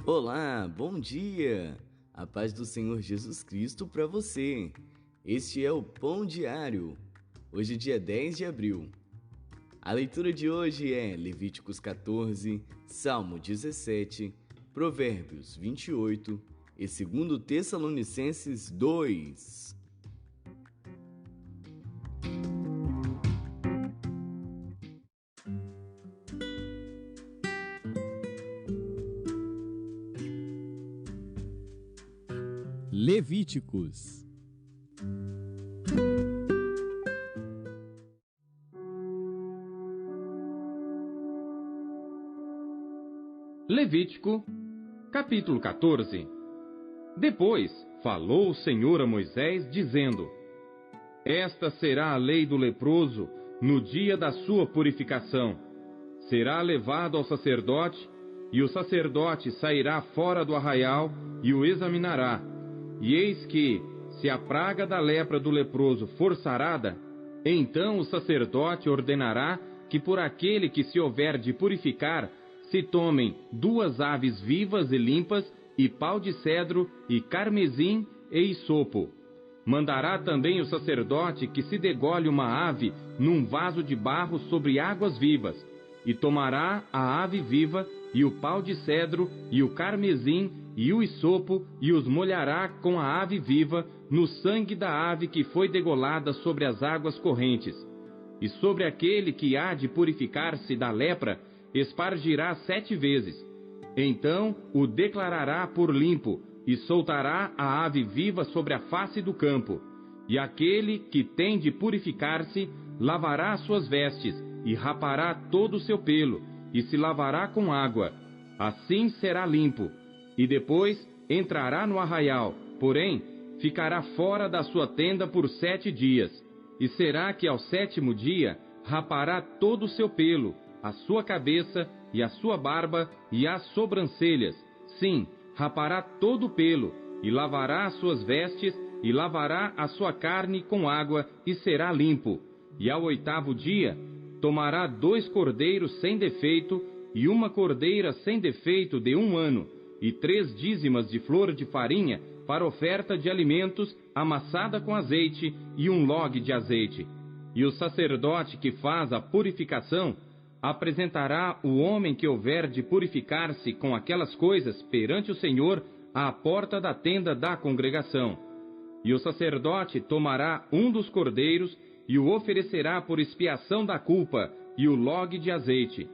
Olá, bom dia! A paz do Senhor Jesus Cristo para você. Este é o Pão Diário. Hoje, dia 10 de abril. A leitura de hoje é Levíticos 14, Salmo 17, Provérbios 28 e 2 Tessalonicenses 2. Levíticos. Levítico, capítulo 14. Depois falou o Senhor a Moisés, dizendo: Esta será a lei do leproso no dia da sua purificação. Será levado ao sacerdote, e o sacerdote sairá fora do arraial e o examinará. E eis que, se a praga da lepra do leproso for sarada, então o sacerdote ordenará que por aquele que se houver de purificar, se tomem 2 aves vivas e limpas, e pau de cedro, e carmesim, e hisopo. Mandará também o sacerdote que se degole uma ave num vaso de barro sobre águas vivas, e tomará a ave viva, e o pau de cedro, e o carmesim, e o hisopo, e os molhará com a ave viva no sangue da ave que foi degolada sobre as águas correntes. E sobre aquele que há de purificar-se da lepra, espargirá 7 vezes. Então o declarará por limpo, e soltará a ave viva sobre a face do campo. E aquele que tem de purificar-se, lavará suas vestes, e rapará todo o seu pelo, e se lavará com água. Assim será limpo. E depois entrará no arraial, porém ficará fora da sua tenda por 7 dias. E será que ao 7º dia rapará todo o seu pelo, a sua cabeça, e a sua barba, e as sobrancelhas. Sim, rapará todo o pelo, e lavará as suas vestes, e lavará a sua carne com água, e será limpo. E ao 8º dia tomará 2 cordeiros sem defeito, e 1 cordeira sem defeito de 1 ano, e 3 dízimas de flor de farinha para oferta de alimentos, amassada com azeite, e 1 log de azeite. E o sacerdote que faz a purificação apresentará o homem que houver de purificar-se com aquelas coisas perante o Senhor à porta da tenda da congregação. E o sacerdote tomará 1 dos cordeiros e o oferecerá por expiação da culpa, e o log de azeite,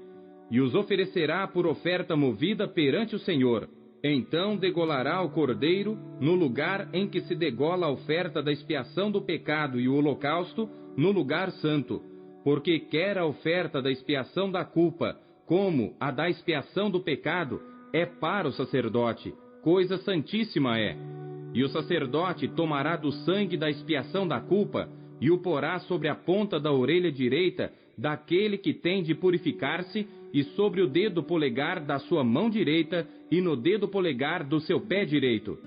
e os oferecerá por oferta movida perante o Senhor. Então degolará o cordeiro no lugar em que se degola a oferta da expiação do pecado e o holocausto, no lugar santo, porque quer a oferta da expiação da culpa, como a da expiação do pecado, é para o sacerdote, coisa santíssima é. E o sacerdote tomará do sangue da expiação da culpa, e o porá sobre a ponta da orelha direita daquele que tem de purificar-se, e sobre o dedo polegar da sua mão direita, e no dedo polegar do seu pé direito.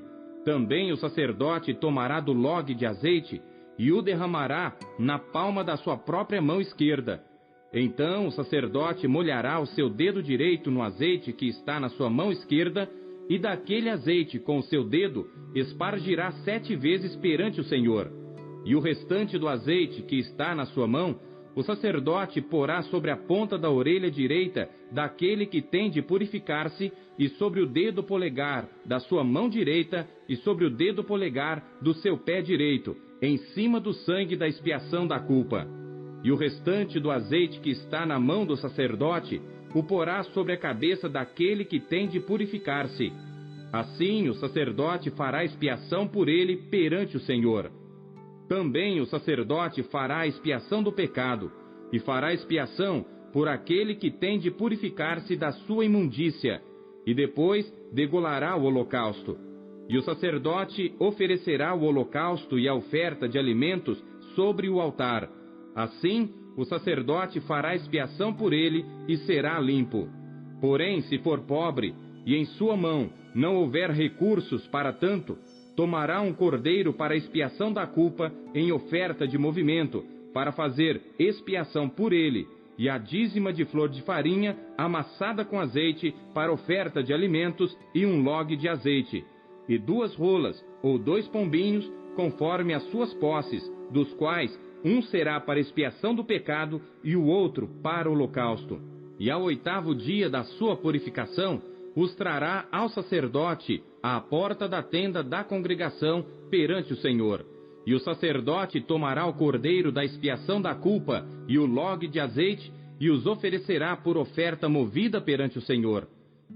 Também o sacerdote tomará do log de azeite, e o derramará na palma da sua própria mão esquerda. Então o sacerdote molhará o seu dedo direito no azeite que está na sua mão esquerda, e daquele azeite com o seu dedo espargirá 7 vezes perante o Senhor. E o restante do azeite que está na sua mão, o sacerdote porá sobre a ponta da orelha direita daquele que tem de purificar-se, e sobre o dedo polegar da sua mão direita, e sobre o dedo polegar do seu pé direito, em cima do sangue da expiação da culpa. E o restante do azeite que está na mão do sacerdote, o porá sobre a cabeça daquele que tem de purificar-se. Assim o sacerdote fará expiação por ele perante o Senhor. Também o sacerdote fará a expiação do pecado, e fará expiação por aquele que tem de purificar-se da sua imundícia, e depois degolará o holocausto. E o sacerdote oferecerá o holocausto e a oferta de alimentos sobre o altar. Assim, o sacerdote fará expiação por ele e será limpo. Porém, se for pobre, e em sua mão não houver recursos para tanto, tomará um cordeiro para expiação da culpa em oferta de movimento, para fazer expiação por ele, e a dízima de flor de farinha amassada com azeite para oferta de alimentos e um log de azeite, e 2 rolas ou 2 pombinhos, conforme as suas posses, dos quais um será para expiação do pecado e o outro para o holocausto. E ao 8º dia da sua purificação, os trará ao sacerdote à porta da tenda da congregação perante o Senhor. E o sacerdote tomará o cordeiro da expiação da culpa e o log de azeite e os oferecerá por oferta movida perante o Senhor.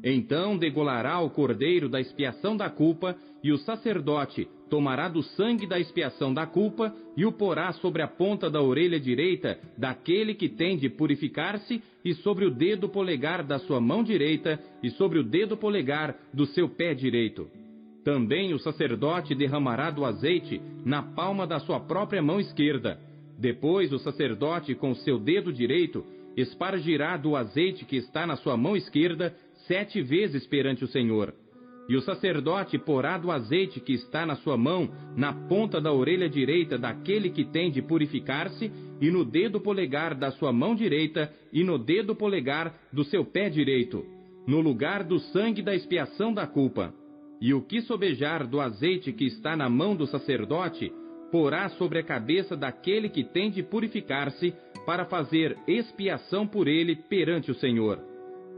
Então degolará o cordeiro da expiação da culpa, e o sacerdote tomará do sangue da expiação da culpa e o porá sobre a ponta da orelha direita daquele que tem de purificar-se, e sobre o dedo polegar da sua mão direita, e sobre o dedo polegar do seu pé direito. Também o sacerdote derramará do azeite na palma da sua própria mão esquerda. Depois o sacerdote, com o seu dedo direito, espargirá do azeite que está na sua mão esquerda 7 vezes perante o Senhor. E o sacerdote porá do azeite que está na sua mão na ponta da orelha direita daquele que tem de purificar-se, e no dedo polegar da sua mão direita, e no dedo polegar do seu pé direito, no lugar do sangue da expiação da culpa. E o que sobejar do azeite que está na mão do sacerdote, porá sobre a cabeça daquele que tem de purificar-se, para fazer expiação por ele perante o Senhor.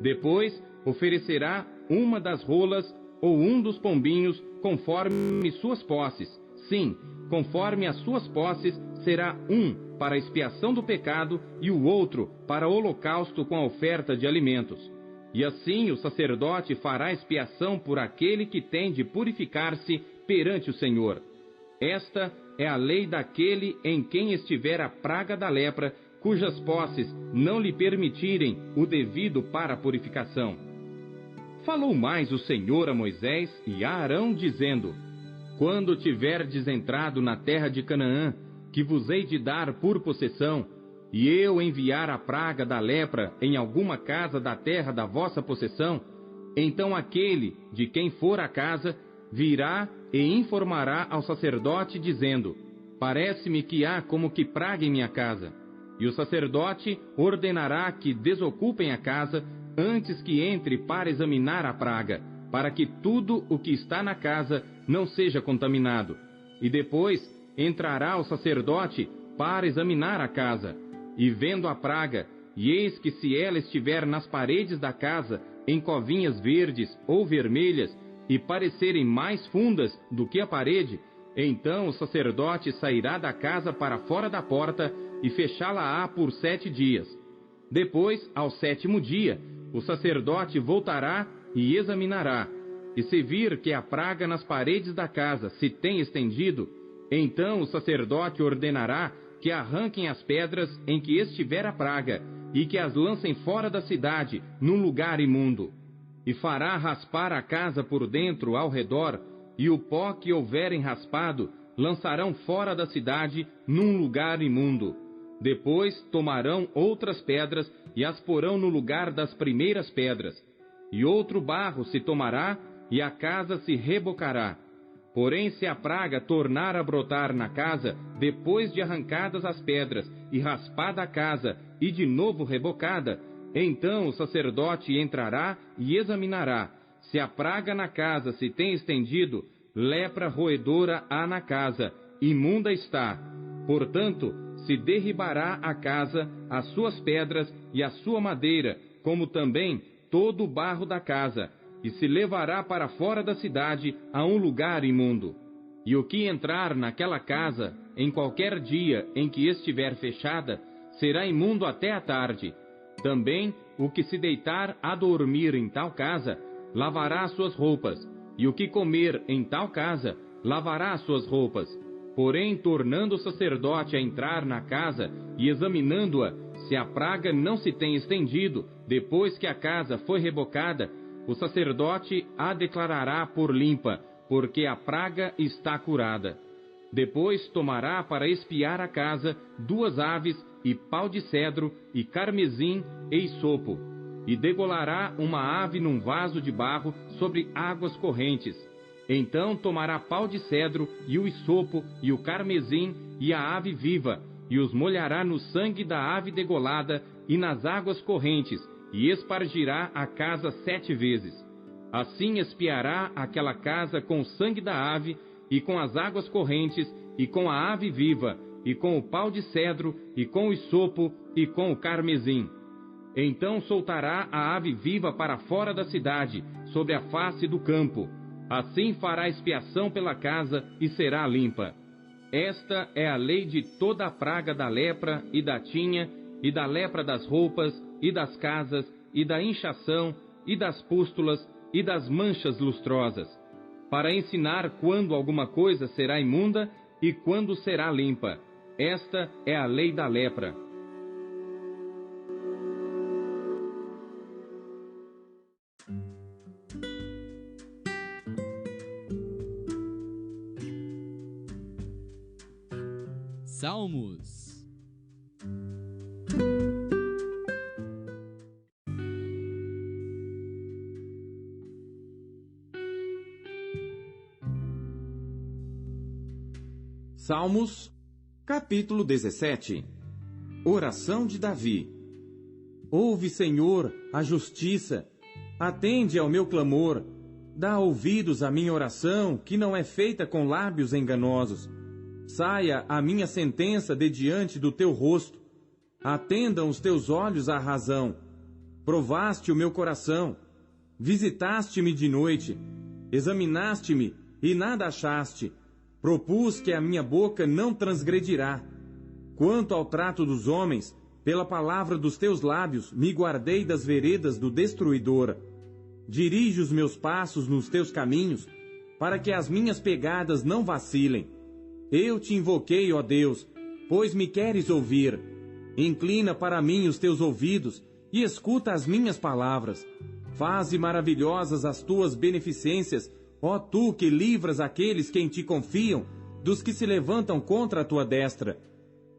Depois oferecerá uma das rolas ou um dos pombinhos, conforme suas posses. Sim, conforme as suas posses, será um para a expiação do pecado e o outro para o holocausto com a oferta de alimentos. E assim o sacerdote fará expiação por aquele que tem de purificar-se perante o Senhor. Esta é a lei daquele em quem estiver a praga da lepra, cujas posses não lhe permitirem o devido para a purificação. Falou mais o Senhor a Moisés e a Arão, dizendo: Quando tiverdes entrado na terra de Canaã, que vos hei de dar por possessão, e eu enviar a praga da lepra em alguma casa da terra da vossa possessão, então aquele de quem for a casa virá e informará ao sacerdote, dizendo: Parece-me que há como que praga em minha casa. E o sacerdote ordenará que desocupem a casa antes que entre para examinar a praga, para que tudo o que está na casa não seja contaminado. E depois entrará o sacerdote para examinar a casa. E vendo a praga, e eis que se ela estiver nas paredes da casa, em covinhas verdes ou vermelhas, e parecerem mais fundas do que a parede, então o sacerdote sairá da casa para fora da porta e fechá-la-á por 7 dias. Depois, ao 7º dia, o sacerdote voltará e examinará. E se vir que a praga nas paredes da casa se tem estendido, então o sacerdote ordenará que arranquem as pedras em que estiver a praga, e que as lancem fora da cidade, num lugar imundo. E fará raspar a casa por dentro ao redor, e o pó que houverem raspado lançarão fora da cidade, num lugar imundo. Depois tomarão outras pedras e as porão no lugar das primeiras pedras. E outro barro se tomará, e a casa se rebocará. Porém, se a praga tornar a brotar na casa, depois de arrancadas as pedras, e raspada a casa, e de novo rebocada, então o sacerdote entrará e examinará. Se a praga na casa se tem estendido, lepra roedora há na casa, imunda está. Portanto, se derribará a casa, as suas pedras e a sua madeira, como também todo o barro da casa, e se levará para fora da cidade a um lugar imundo. E o que entrar naquela casa, em qualquer dia em que estiver fechada, será imundo até a tarde. Também o que se deitar a dormir em tal casa, lavará as suas roupas, e o que comer em tal casa, lavará as suas roupas. Porém, tornando o sacerdote a entrar na casa e examinando-a, se a praga não se tem estendido, depois que a casa foi rebocada, o sacerdote a declarará por limpa, porque a praga está curada. Depois tomará para espiar a casa 2 aves, e pau de cedro, e carmesim, e isopo, e degolará uma ave num vaso de barro sobre águas correntes. Então tomará pau de cedro, e o isopo, e o carmesim, e a ave viva, e os molhará no sangue da ave degolada, e nas águas correntes, e espargirá a casa 7 vezes. Assim expiará aquela casa com o sangue da ave, e com as águas correntes, e com a ave viva, e com o pau de cedro, e com o hisopo, e com o carmesim. Então soltará a ave viva para fora da cidade, sobre a face do campo. Assim fará expiação pela casa, e será limpa. Esta é a lei de toda a praga da lepra e da tinha, e da lepra das roupas, e das casas, e da inchação, e das pústulas, e das manchas lustrosas, para ensinar quando alguma coisa será imunda e quando será limpa. Esta é a lei da lepra. Salmos. Salmos, capítulo 17. Oração de Davi. Ouve, Senhor, a justiça, atende ao meu clamor, dá ouvidos à minha oração, que não é feita com lábios enganosos. Saia a minha sentença de diante do teu rosto, atendam os teus olhos à razão. Provaste o meu coração, visitaste-me de noite, examinaste-me e nada achaste. Propus que a minha boca não transgredirá. Quanto ao trato dos homens, pela palavra dos teus lábios, me guardei das veredas do destruidor. Dirige os meus passos nos teus caminhos, para que as minhas pegadas não vacilem. Eu te invoquei, ó Deus, pois me queres ouvir. Inclina para mim os teus ouvidos e escuta as minhas palavras. Faze maravilhosas as tuas beneficências, ó tu que livras aqueles que em ti confiam, dos que se levantam contra a tua destra.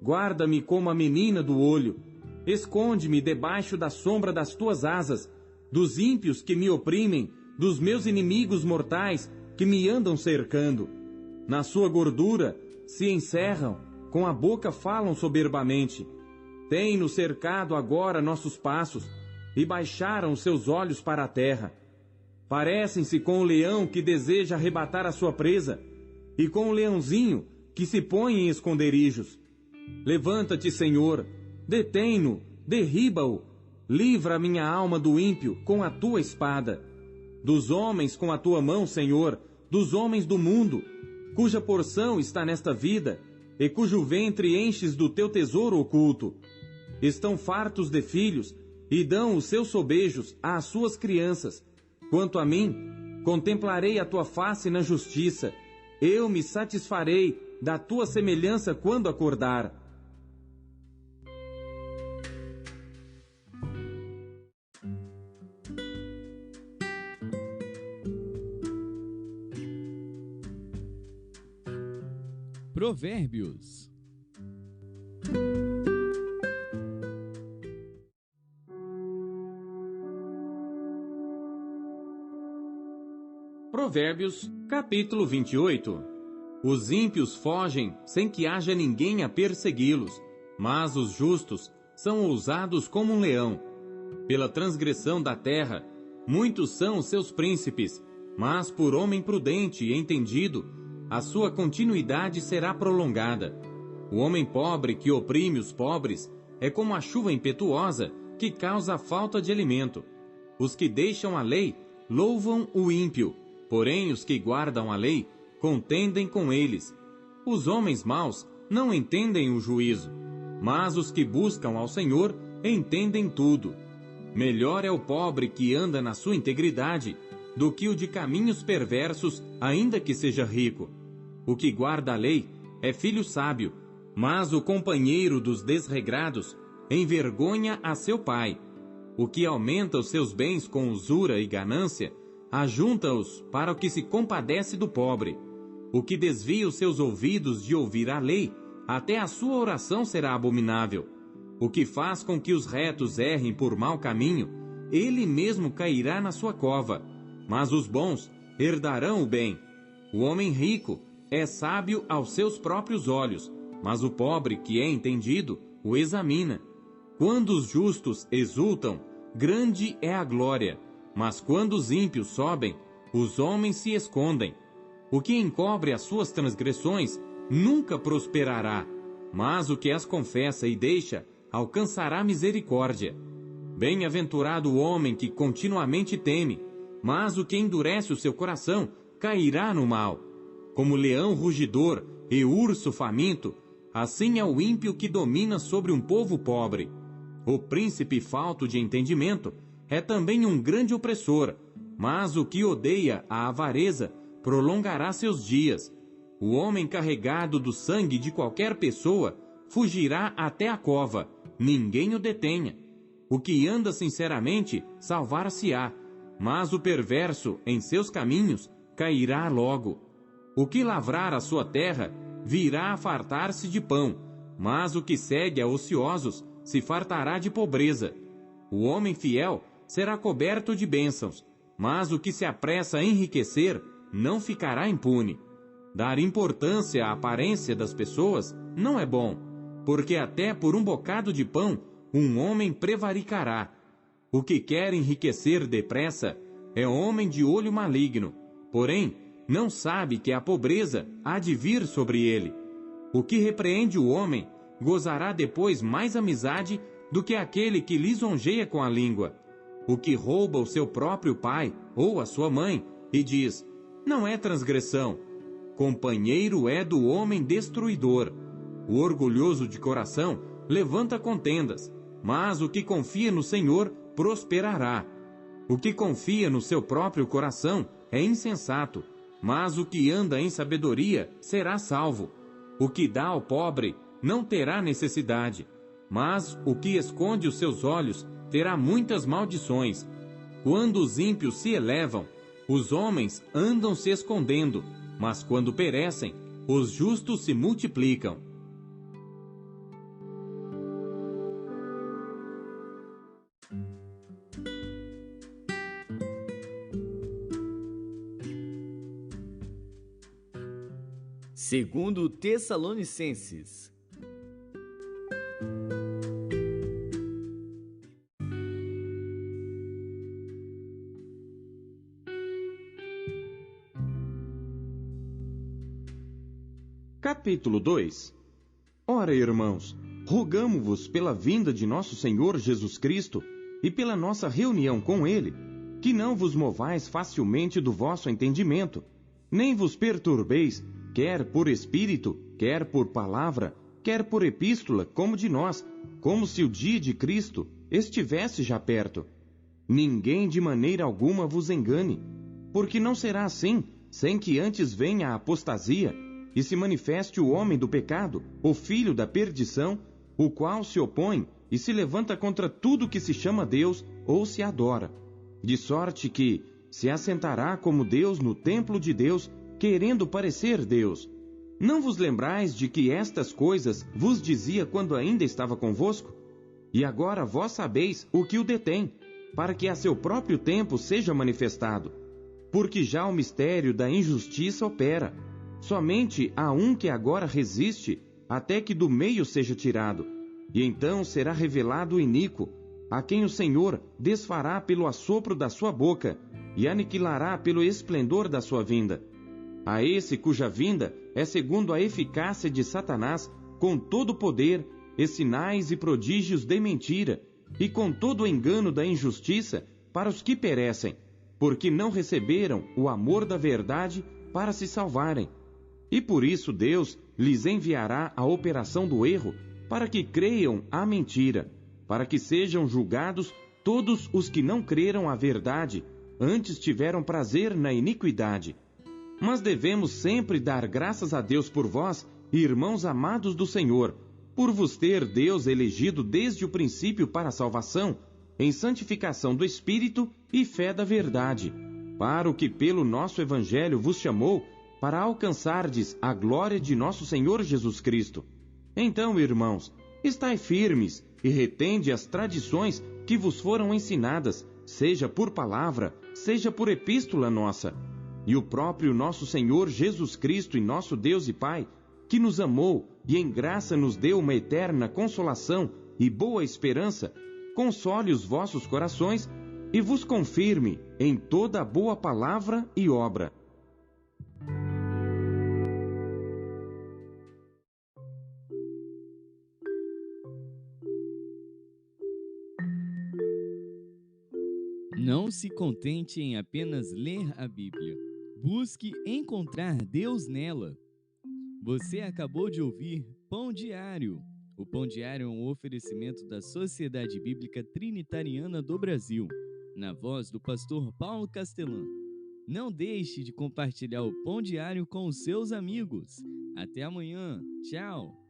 Guarda-me como a menina do olho. Esconde-me debaixo da sombra das tuas asas, dos ímpios que me oprimem, dos meus inimigos mortais que me andam cercando. Na sua gordura se encerram, com a boca falam soberbamente. Têm-nos cercado agora nossos passos, e baixaram os seus olhos para a terra. Parecem-se com o leão que deseja arrebatar a sua presa, e com o leãozinho que se põe em esconderijos. Levanta-te, Senhor, detém-no, derriba-o, livra a minha alma do ímpio com a tua espada. Dos homens com a tua mão, Senhor, dos homens do mundo, cuja porção está nesta vida, e cujo ventre enches do teu tesouro oculto. Estão fartos de filhos, e dão os seus sobejos às suas crianças. Quanto a mim, contemplarei a tua face na justiça. Eu me satisfarei da tua semelhança quando acordar. Provérbios. Provérbios, capítulo 28. Os ímpios fogem sem que haja ninguém a persegui-los, mas os justos são ousados como um leão. Pela transgressão da terra, muitos são os seus príncipes, mas por homem prudente e entendido, a sua continuidade será prolongada. O homem pobre que oprime os pobres é como a chuva impetuosa que causa a falta de alimento. Os que deixam a lei louvam o ímpio, porém os que guardam a lei contendem com eles. Os homens maus não entendem o juízo, mas os que buscam ao Senhor entendem tudo. Melhor é o pobre que anda na sua integridade do que o de caminhos perversos, ainda que seja rico. O que guarda a lei é filho sábio, mas o companheiro dos desregrados envergonha a seu pai. O que aumenta os seus bens com usura e ganância, ajunta-os para o que se compadece do pobre. O que desvia os seus ouvidos de ouvir a lei, até a sua oração será abominável. O que faz com que os retos errem por mau caminho, ele mesmo cairá na sua cova. Mas os bons herdarão o bem. O homem rico é sábio aos seus próprios olhos, mas o pobre que é entendido o examina. Quando os justos exultam, grande é a glória, mas quando os ímpios sobem, os homens se escondem. O que encobre as suas transgressões nunca prosperará, mas o que as confessa e deixa alcançará misericórdia. Bem-aventurado o homem que continuamente teme, mas o que endurece o seu coração cairá no mal. Como leão rugidor e urso faminto, assim é o ímpio que domina sobre um povo pobre. O príncipe falto de entendimento é também um grande opressor, mas o que odeia a avareza prolongará seus dias. O homem carregado do sangue de qualquer pessoa fugirá até a cova, ninguém o detenha. O que anda sinceramente salvar-se-á, mas o perverso em seus caminhos cairá logo. O que lavrar a sua terra virá a fartar-se de pão, mas o que segue a ociosos se fartará de pobreza. O homem fiel será coberto de bênçãos, mas o que se apressa a enriquecer não ficará impune. Dar importância à aparência das pessoas não é bom, porque até por um bocado de pão um homem prevaricará. O que quer enriquecer depressa é homem de olho maligno, porém não sabe que a pobreza há de vir sobre ele. O que repreende o homem gozará depois mais amizade do que aquele que lisonjeia com a língua. O que rouba o seu próprio pai ou a sua mãe e diz, não é transgressão, companheiro é do homem destruidor. O orgulhoso de coração levanta contendas, mas o que confia no Senhor prosperará. O que confia no seu próprio coração é insensato, mas o que anda em sabedoria será salvo. O que dá ao pobre não terá necessidade, mas o que esconde os seus olhos terá muitas maldições. Quando os ímpios se elevam, os homens andam se escondendo, mas quando perecem, os justos se multiplicam. Segundo Tessalonicenses. Capítulo 2. Ora, irmãos, rogamo-vos pela vinda de nosso Senhor Jesus Cristo e pela nossa reunião com Ele, que não vos movais facilmente do vosso entendimento, nem vos perturbeis, quer por espírito, quer por palavra, quer por epístola, como de nós, como se o dia de Cristo estivesse já perto. Ninguém de maneira alguma vos engane, porque não será assim, sem que antes venha a apostasia, e se manifeste o homem do pecado, o filho da perdição, o qual se opõe e se levanta contra tudo que se chama Deus ou se adora, de sorte que se assentará como Deus no templo de Deus, querendo parecer Deus. Não vos lembrais de que estas coisas vos dizia quando ainda estava convosco? E agora vós sabeis o que o detém, para que a seu próprio tempo seja manifestado. Porque já o mistério da injustiça opera. Somente há um que agora resiste, até que do meio seja tirado. E então será revelado o iníquo, a quem o Senhor desfará pelo assopro da sua boca, e aniquilará pelo esplendor da sua vinda. A esse cuja vinda é segundo a eficácia de Satanás, com todo o poder, e sinais e prodígios de mentira, e com todo o engano da injustiça para os que perecem, porque não receberam o amor da verdade para se salvarem. E por isso Deus lhes enviará a operação do erro, para que creiam a mentira, para que sejam julgados todos os que não creram a verdade, antes tiveram prazer na iniquidade. Mas devemos sempre dar graças a Deus por vós, irmãos amados do Senhor, por vos ter Deus elegido desde o princípio para a salvação, em santificação do Espírito e fé da verdade, para o que pelo nosso Evangelho vos chamou, para alcançardes a glória de nosso Senhor Jesus Cristo. Então, irmãos, estai firmes e retende as tradições que vos foram ensinadas, seja por palavra, seja por epístola nossa. E o próprio nosso Senhor Jesus Cristo e nosso Deus e Pai, que nos amou e em graça nos deu uma eterna consolação e boa esperança console os vossos corações e vos confirme em toda boa palavra e obra. Não se contente em apenas ler a Bíblia. Busque encontrar Deus nela. Você acabou de ouvir Pão Diário. O Pão Diário é um oferecimento da Sociedade Bíblica Trinitariana do Brasil, na voz do pastor Paulo Castelã. Não deixe de compartilhar o Pão Diário com os seus amigos. Até amanhã. Tchau.